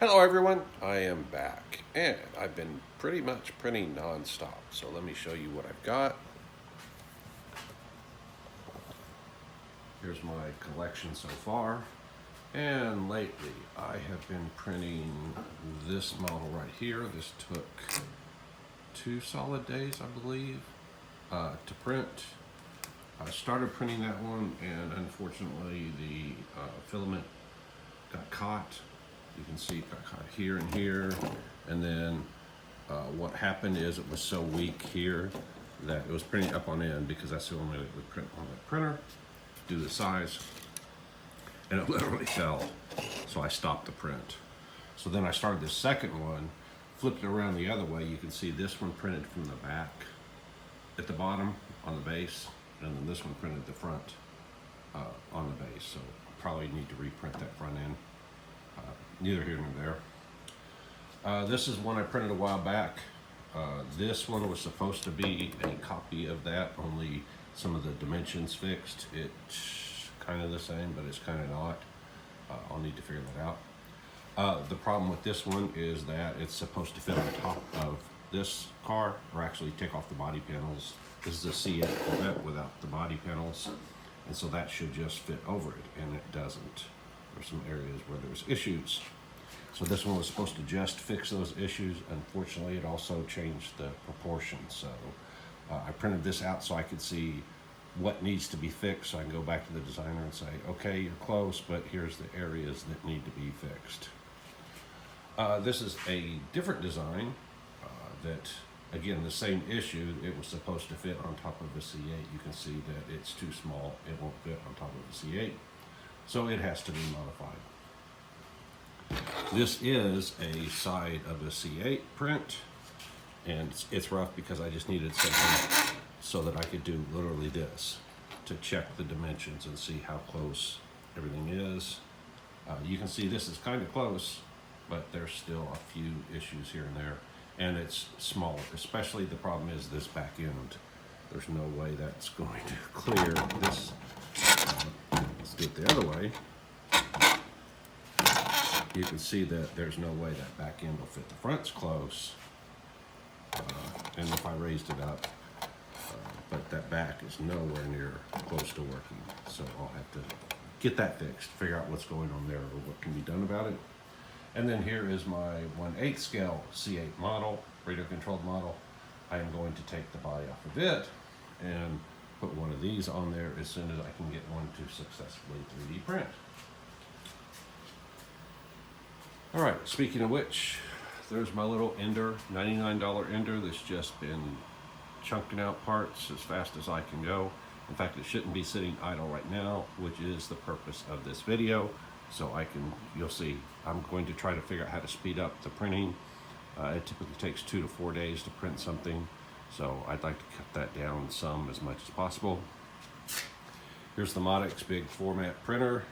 Hello everyone, I am back and I've been pretty much printing non-stop. So let me show you what I've got. Here's my collection so far. And lately I have been printing this model right here. This took 2 solid days, I believe, to print. I started printing that one and unfortunately the filament got caught. You can see it got caught here and here, and then what happened is it was so weak here that it was printing up on end because that's the only way it would print on the printer, do the size, and it literally fell. So I stopped the print. So then I started the second one, flipped it around the other way. You can see this one printed from the back at the bottom on the base, and then this one printed the front on the base. So I probably need to reprint that front end. Neither here nor there. This is one I printed a while back. This one was supposed to be a copy of that, only some of the dimensions fixed. It's kind of the same, but it's kind of not. I'll need to figure that out. The problem with this one is that it's supposed to fit on top of this car, or actually take off the body panels. This is a C8 Corvette without the body panels, and so that should just fit over it, and it doesn't. There's some areas where there's issues. So this one was supposed to just fix those issues. Unfortunately, it also changed the proportions. So I printed this out so I could see what needs to be fixed. So I can go back to the designer and say, okay, you're close, but here's the areas that need to be fixed. This is a different design that, again, the same issue. It was supposed to fit on top of a C8. You can see that it's too small. It won't fit on top of a C8. So it has to be modified. This is a side of a C8 print, and it's rough because I just needed something so that I could do literally this to check the dimensions and see how close everything is. You can see this is kind of close, but there's still a few issues here and there, and it's small. Especially the problem is this back end. There's no way that's going to clear this. Let's do it the other way. You can see that there's no way that back end will fit. The front's close, and if I raised it up, but that back is nowhere near close to working. So I'll have to get that fixed, figure out what's going on there or what can be done about it. And then here is my 1/8 scale C8 model, radio controlled model. I am going to take the body off of it and put one of these on there as soon as I can get one to successfully 3D print. All right, speaking of which, there's my little Ender, $99 Ender that's just been chunking out parts as fast as I can go. In fact, it shouldn't be sitting idle right now, which is the purpose of this video. So you'll see, I'm going to try to figure out how to speed up the printing. It typically takes 2 to 4 days to print something. So I'd like to cut that down some as much as possible. Here's the Modex big format printer,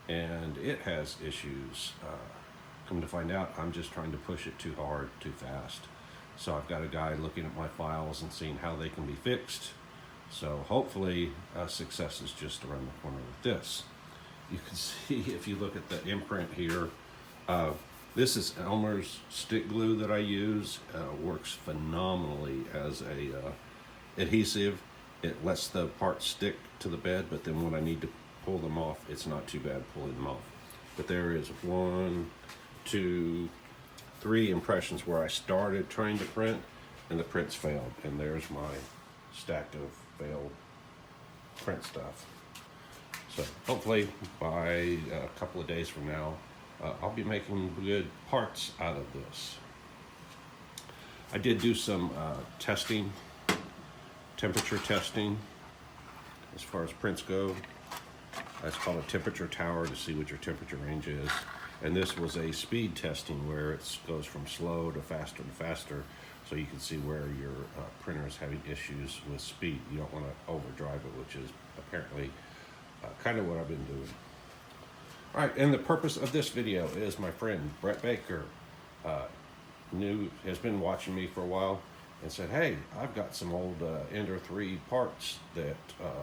and it has issues. Come to find out, I'm just trying to push it too hard, too fast. So I've got a guy looking at my files and seeing how they can be fixed. So hopefully success is just around the corner with this. You can see if you look at the imprint here, this is Elmer's stick glue that I use. Works phenomenally as a adhesive. It lets the parts stick to the bed, but then when I need to pull them off, it's not too bad pulling them off. But there is 1, 2, 3 impressions where I started trying to print and the prints failed. And there's my stack of failed print stuff. So hopefully by a couple of days from now, I'll be making good parts out of this. I did do some testing, temperature testing, as far as prints go. That's called a temperature tower to see what your temperature range is. And this was a speed testing where it goes from slow to faster and faster. So you can see where your printer is having issues with speed. You don't want to overdrive it, which is apparently kind of what I've been doing. All right, and the purpose of this video is my friend Brett Baker has been watching me for a while and said, hey, I've got some old Ender 3 parts that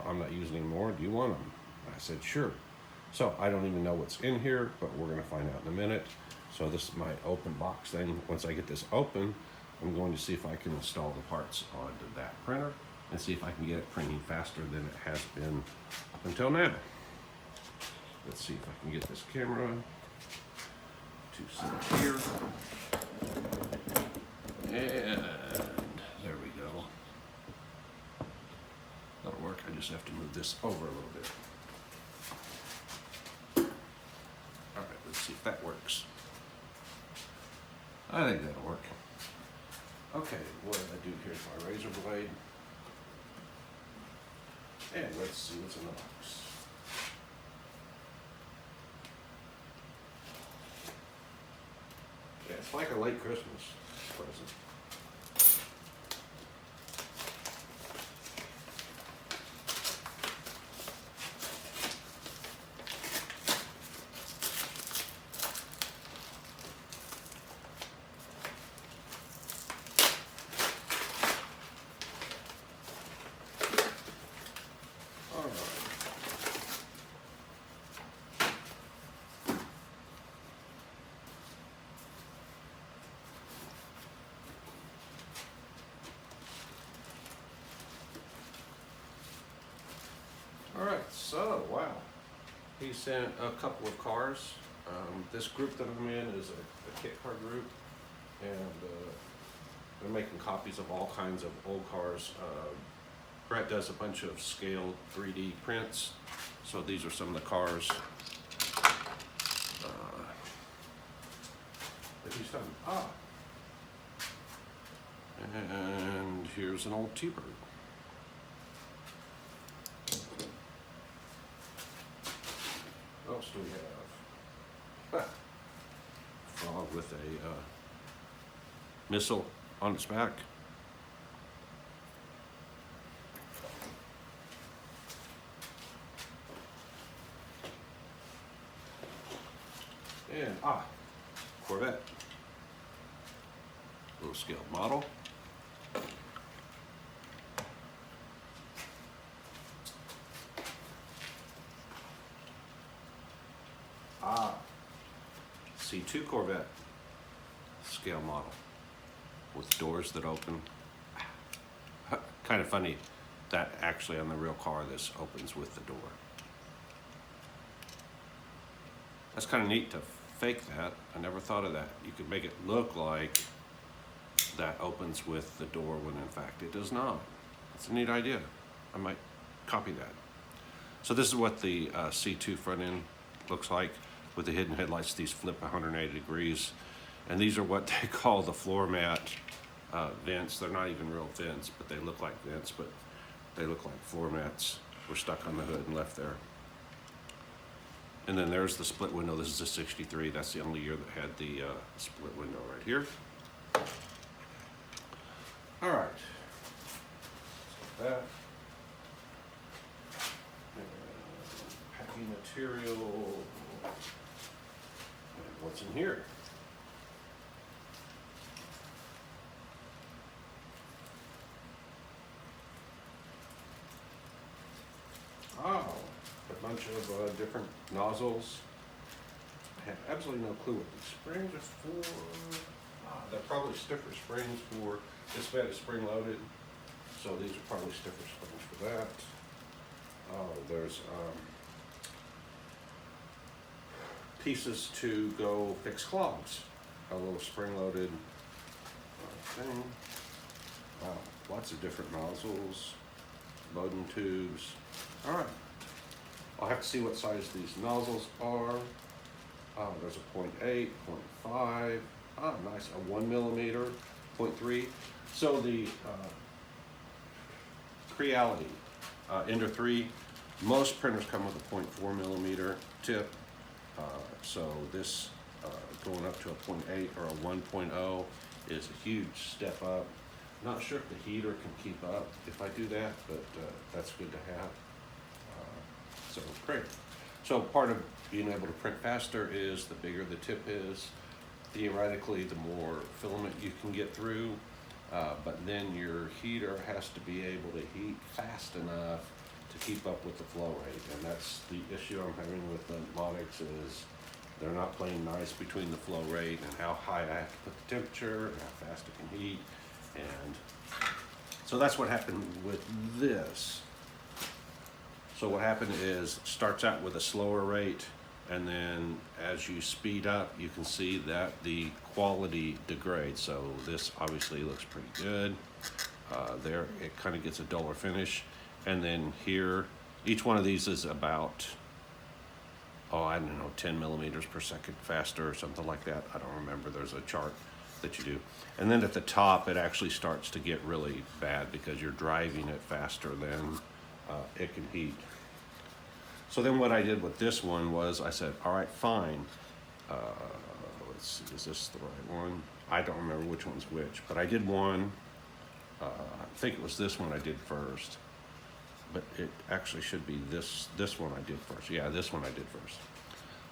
I'm not using anymore. Do you want them? I said, sure. So I don't even know what's in here, but we're going to find out in a minute. So this is my open box thing. Once I get this open, I'm going to see if I can install the parts onto that printer and see if I can get it printing faster than it has been up until now. Let's see if I can get this camera to sit here. And there we go. That'll work. I just have to move this over a little bit. All right, let's see if that works. I think that'll work. Okay, what did I do? Here's my razor blade. And let's see what's in the box. Yeah, it's like a late Christmas present. All right, so wow, he sent a couple of cars. This group that I'm in is a kit car group, and they're making copies of all kinds of old cars. Brett does a bunch of scaled 3D prints, so these are some of the cars that he's done. And here's an old T-Bird. What else do we have? Frog with a missile on its back. And Corvette. Little scaled model. C2 Corvette scale model with doors that open. Kind of funny that actually on the real car this opens with the door. That's kind of neat to fake that. I never thought of that. You could make it look like that opens with the door when in fact it does not. It's a neat idea. I might copy that. So this is what the C2 front end looks like with the hidden headlights. These flip 180 degrees. And these are what they call the floor mat vents. They're not even real vents, but they look like vents, but they look like floor mats were stuck on the hood and left there. And then there's the split window. This is a 63. That's the only year that had the split window right here. All right. So that. Packing material. And what's in here? Oh, a bunch of different nozzles. I have absolutely no clue what these springs are for. They're probably stiffer springs for this bed is spring loaded, so these are probably stiffer springs for that. Oh, there's pieces to go fix clogs. A little spring loaded thing. Wow, lots of different nozzles, loading tubes. All right, I'll have to see what size these nozzles are. There's a 0.8, 0.5, nice, a 1 millimeter, 0.3. So the Creality Ender 3, most printers come with a 0.4 millimeter tip. So this going up to a 0.8 or a 1.0 is a huge step up. Not sure if the heater can keep up if I do that, but that's good to have. So great. So part of being able to print faster is the bigger the tip is. Theoretically, the more filament you can get through, but then your heater has to be able to heat fast enough to keep up with the flow rate. And that's the issue I'm having with the Modix is They're not playing nice between the flow rate and how high I have to put the temperature and how fast it can heat. And so that's what happened with this. So what happened is starts out with a slower rate, and then as you speed up, you can see that the quality degrades. So this obviously looks pretty good. There it kind of gets a duller finish. And then here, each one of these is about, I don't know, 10 millimeters per second faster or something like that. I don't remember. There's a chart that you do. And then at the top, it actually starts to get really bad because you're driving it faster than it can heat. So then what I did with this one was I said, all right, fine. Let's see, is this the right one? I don't remember which one's which, but I did one. I think it was this one I did first, but it actually should be this one I did first. Yeah, this one I did first.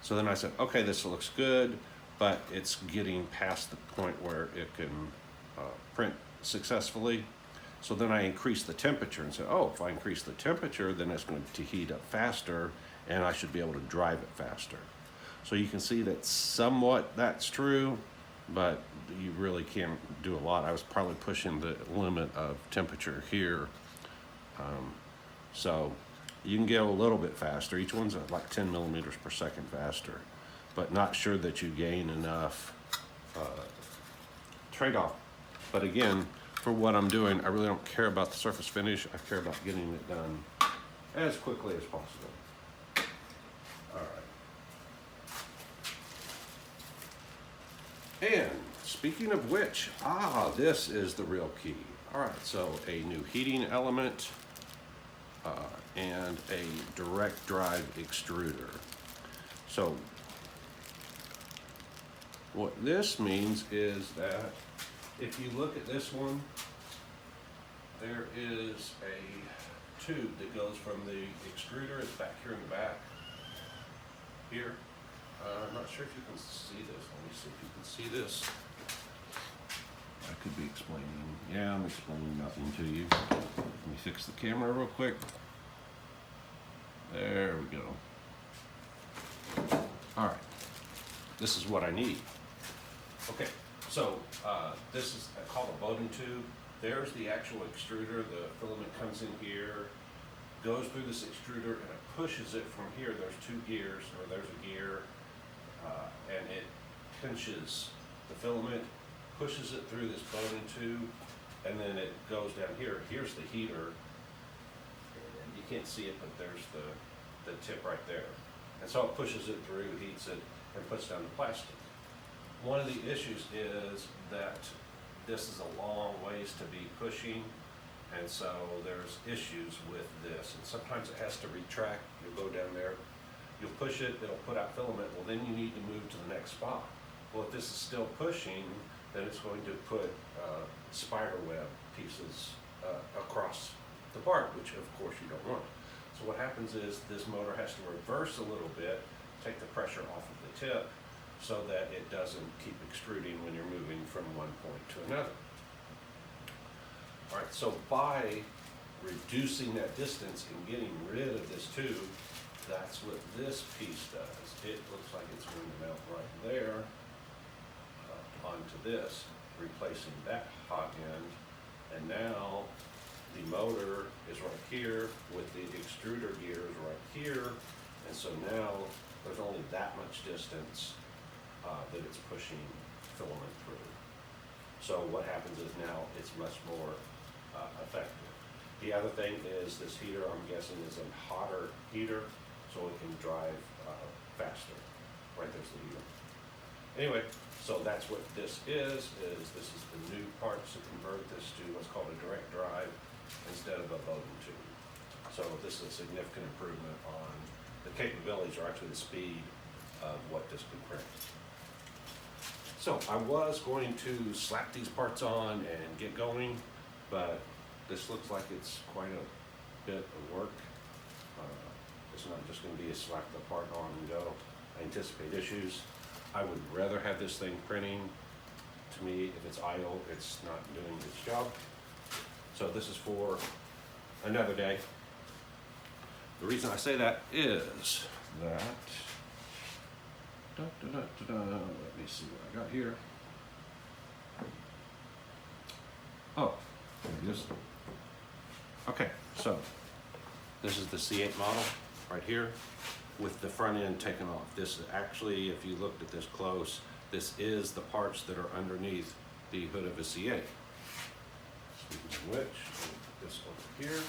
So then I said, okay, this looks good, but it's getting past the point where it can print successfully. So then I increased the temperature and said, if I increase the temperature, then it's going to heat up faster and I should be able to drive it faster. So you can see that somewhat that's true, but you really can't do a lot. I was probably pushing the limit of temperature here. So you can go a little bit faster. Each one's like 10 millimeters per second faster, but not sure that you gain enough trade-off. But again, for what I'm doing, I really don't care about the surface finish. I care about getting it done as quickly as possible. All right. And speaking of which, this is the real key. All right, so a new heating element and a direct drive extruder. So what this means is that if you look at this one, there is a tube that goes from the extruder. It's back here in the back. Here. I'm not sure if you can see this. Let me see if you can see this. I could be explaining. Yeah, I'm explaining nothing to you. Let me fix the camera real quick. There we go. All right. This is what I need. Okay. So this is called a Bowden tube. There's the actual extruder. The filament comes in here, goes through this extruder, and it pushes it from here. There's two gears, or there's a gear, and it pinches the filament, pushes it through this Bowden tube, and then it goes down here. Here's the heater. And you can't see it, but there's the tip right there. And so it pushes it through, heats it, and puts down the plastic. One of the issues is that this is a long ways to be pushing, and so there's issues with this. And sometimes it has to retract. You'll go down there, you'll push it, it'll put out filament. Well, then you need to move to the next spot. Well, if this is still pushing, then it's going to put spider web pieces across the part, which of course you don't want. So what happens is this motor has to reverse a little bit, take the pressure off of the tip, so that it doesn't keep extruding when you're moving from one point to another. All right, so by reducing that distance and getting rid of this tube, that's what this piece does. It looks like it's going to mount right there onto this, replacing that hot end. And now the motor is right here with the extruder gears right here. And so now there's only that much distance that it's pushing filament through. So what happens is now it's much more effective. The other thing is this heater, I'm guessing, is a hotter heater, so it can drive faster. Right, there's the heater. Anyway, so that's what this is this is the new parts to convert this to what's called a direct drive instead of a Bowden tube. So this is a significant improvement on the capabilities, or actually the speed of what this can print. So I was going to slap these parts on and get going, but this looks like it's quite a bit of work. It's not just going to be a slap the part on and go. I anticipate issues. I would rather have this thing printing. To me, if it's idle, it's not doing its job. So this is for another day. The reason I say that is that Let me see what I got here. Oh, there it is. Okay, so this is the C8 model right here with the front end taken off. This is actually, if you looked at this close, this is the parts that are underneath the hood of a C8. Speaking of which, I'll put this over here.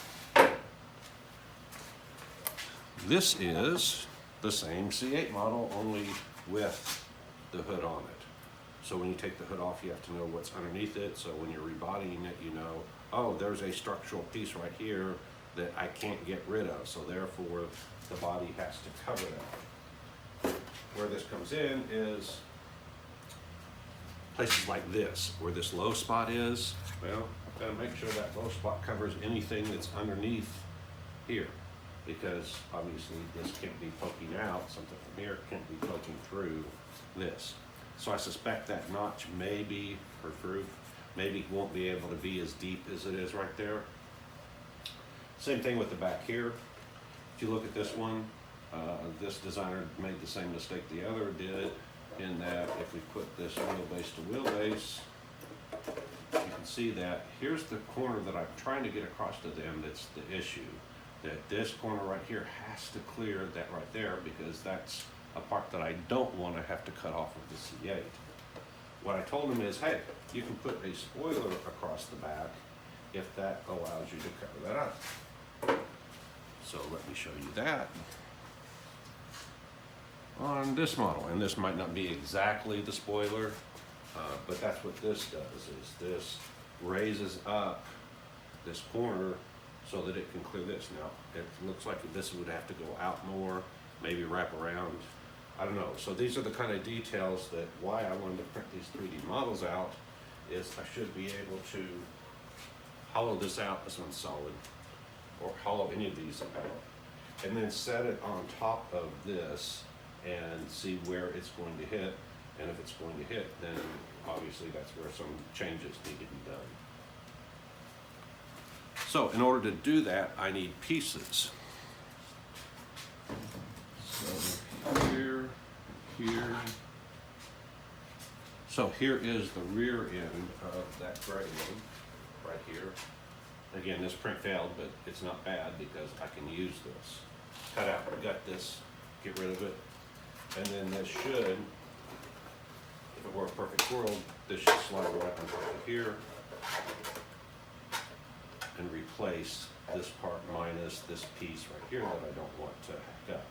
This is the same C8 model, only with the hood on it. So when you take the hood off, you have to know what's underneath it. So when you're rebodying it, you know, oh, there's a structural piece right here that I can't get rid of. So therefore, the body has to cover that. Where this comes in is places like this, where this low spot is. Well, I've got to make sure that low spot covers anything that's underneath here, because obviously this can't be poking out. Something from here can't be poking through this. So I suspect that notch may be through. Maybe won't be able to be as deep as it is right there. Same thing with the back here. If you look at this one, this designer made the same mistake the other did, in that if we put this wheelbase to wheelbase, you can see that here's the corner that I'm trying to get across to them that's the issue. That this corner right here has to clear that right there, because that's a part that I don't want to have to cut off of the C8. What I told him is, hey, you can put a spoiler across the back if that allows you to cover that up. So let me show you that on this model. And this might not be exactly the spoiler, but that's what this does, is this raises up this corner so that it can clear this. Now, it looks like this would have to go out more, maybe wrap around. I don't know. So these are the kind of details that why I wanted to print these 3D models out, is I should be able to hollow this out, this one's solid, or hollow any of these out, and then set it on top of this and see where it's going to hit. And if it's going to hit, then obviously that's where some changes need to be done. So in order to do that, I need pieces. So here. So here is the rear end of that gray one, right here. Again, this print failed, but it's not bad because I can use this. Cut out, gut this, get rid of it. And then this should, if it were a perfect world, this should slide right on top of here and replace this part minus this piece right here that I don't want to gut.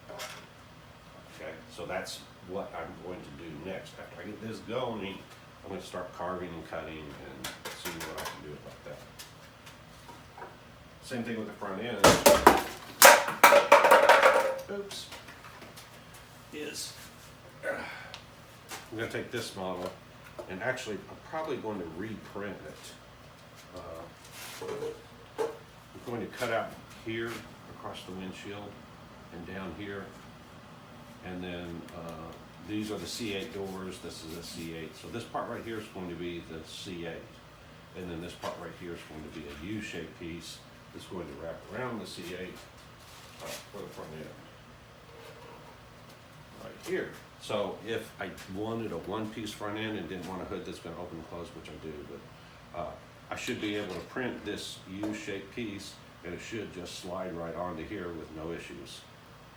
Okay, so that's what I'm going to do next. After I get this going, I'm going to start carving and cutting and see what I can do about that. Same thing with the front end. Oops. I'm going to take this model, and actually I'm probably going to reprint it. I'm going to cut out here across the windshield and down here, and then these are the C8 doors. This is a C8. So this part right here is going to be the C8, and then this part right here is going to be a U-shaped piece that's going to wrap around the C8 for the front end. Right here. So if I wanted a one-piece front end and didn't want a hood that's going to open and close, which I do, but I should be able to print this U-shaped piece, and it should just slide right onto here with no issues.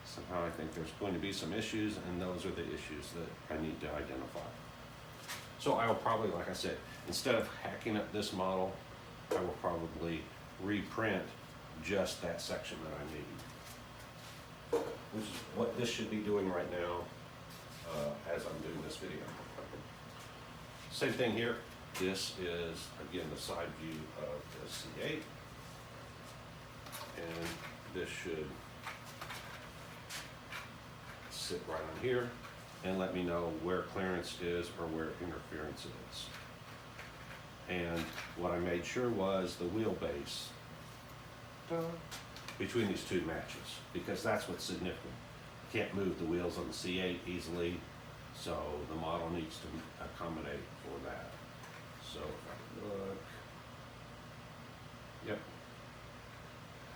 Somehow I think there's going to be some issues, and those are the issues that I need to identify. So I will probably, like I said, instead of hacking up this model, I will probably reprint just that section that I need, which is what this should be doing right now as I'm doing this video. Same thing here. This is, again, the side view of the C8, and this should sit right on here and let me know where clearance is or where interference is. And what I made sure was the wheelbase between these two matches, because that's what's significant. Can't move the wheels on the C8 easily, so the model needs to accommodate for that. So if I look, yep.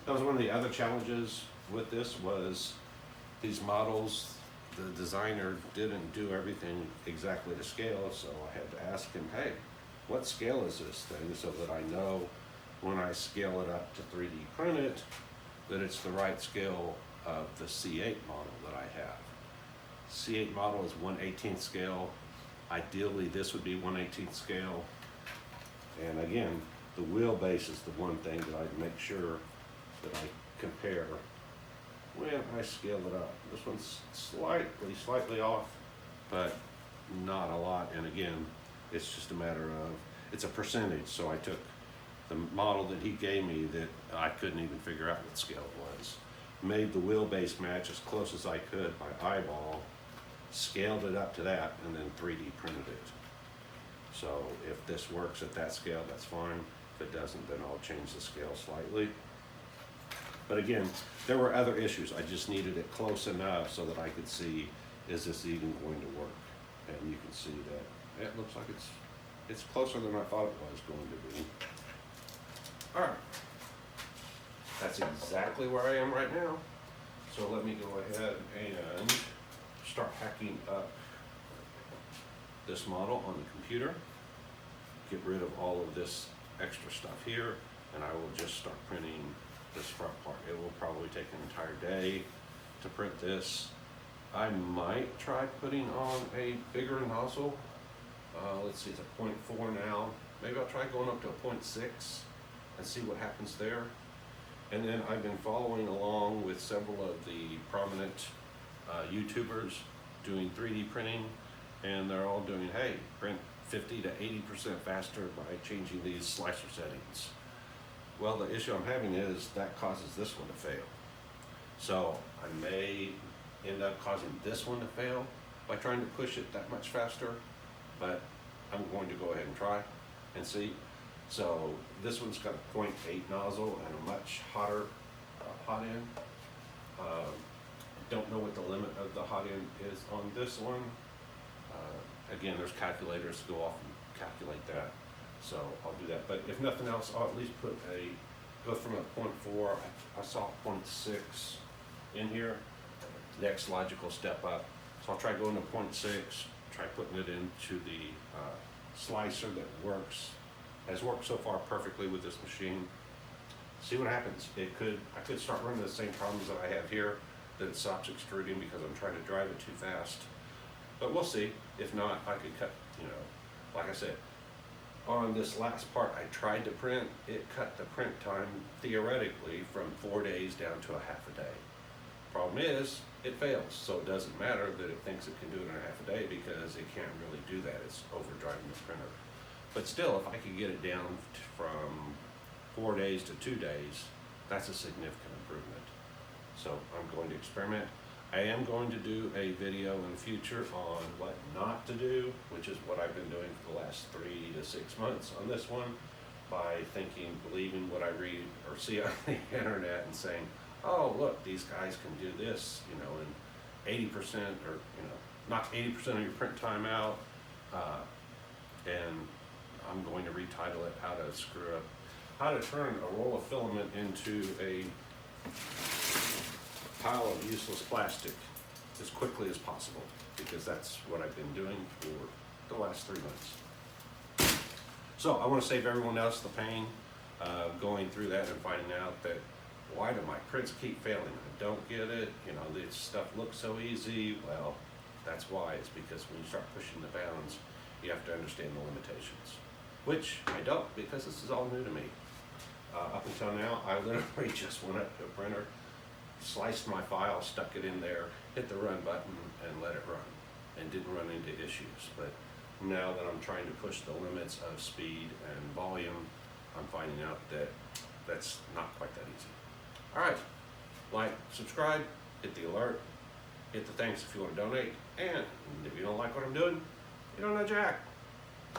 That was one of the other challenges with this, was these models the designer didn't do everything exactly to scale, so I had to ask him, hey, what scale is this thing, so that I know when I scale it up to 3D print it, that it's the right scale of the C8 model that I have. C8 model is 1/18 scale. Ideally, this would be 1/18 scale. And again, the wheelbase is the one thing that I make sure that I compare when I scale it up. This one's slightly off, but not a lot. And again, it's just a matter of, it's a percentage. So I took the model that he gave me that I couldn't even figure out what scale it was, made the wheelbase match as close as I could by eyeball, scaled it up to that, and then 3D printed it. So if this works at that scale, that's fine. If it doesn't, then I'll change the scale slightly. But again, there were other issues. I just needed it close enough so that I could see, is this even going to work? And you can see that it looks like it's closer than I thought it was going to be. All right, that's exactly where I am right now. So let me go ahead and start hacking up this model on the computer, get rid of all of this extra stuff here, and I will just start printing this front part. It will probably take an entire day to print this. I might try putting on a bigger nozzle. Let's see, it's a 0.4 now. Maybe I'll try going up to a 0.6 and see what happens there. And then I've been following along with several of the prominent YouTubers doing 3D printing, and they're all doing, hey, print 50 to 80% faster by changing these slicer settings. Well, the issue I'm having is that causes this one to fail. So I may end up causing this one to fail by trying to push it that much faster, but I'm going to go ahead and try and see. So this one's got a 0.8 nozzle and a much hotter hot end. Don't know what the limit of the hot end is on this one. Again, there's calculators to go off and calculate that. So I'll do that. But if nothing else, I'll at least go from a 0.4, I saw 0.6 in here. Next logical step up. So I'll try going to 0.6, try putting it into the slicer that has worked so far perfectly with this machine. See what happens. I could start running the same problems that I have here, that it stops extruding because I'm trying to drive it too fast. But we'll see. If not, I could cut, like I said, on this last part I tried to print, it cut the print time theoretically from 4 days down to a half a day. Problem is, it fails, so it doesn't matter that it thinks it can do it in a half a day because it can't really do that. It's overdriving the printer. But still, if I could get it down from 4 days to 2 days, that's a significant improvement. So I'm going to experiment. I am going to do a video in the future on what not to do, which is what I've been doing for the last 3 to 6 months on this one, by believing what I read or see on the internet and saying, oh, look, these guys can do this, in 80% or, knock 80% of your print time out. And I'm going to retitle it, how to turn a roll of filament into a pile of useless plastic as quickly as possible, because that's what I've been doing for the last 3 months. So I want to save everyone else the pain of going through that and finding out that, why do my prints keep failing? I don't get it. This stuff looks so easy. Well, that's why. It's because when you start pushing the bounds, you have to understand the limitations, which I don't, because this is all new to me. Up until now, I literally just went up to a printer, sliced my file, stuck it in there, hit the run button, and let it run, and didn't run into issues. But now that I'm trying to push the limits of speed and volume, I'm finding out that that's not quite that easy. All right, like, subscribe, hit the alert, hit the thanks if you want to donate, and if you don't like what I'm doing, you don't know jack.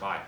Bye.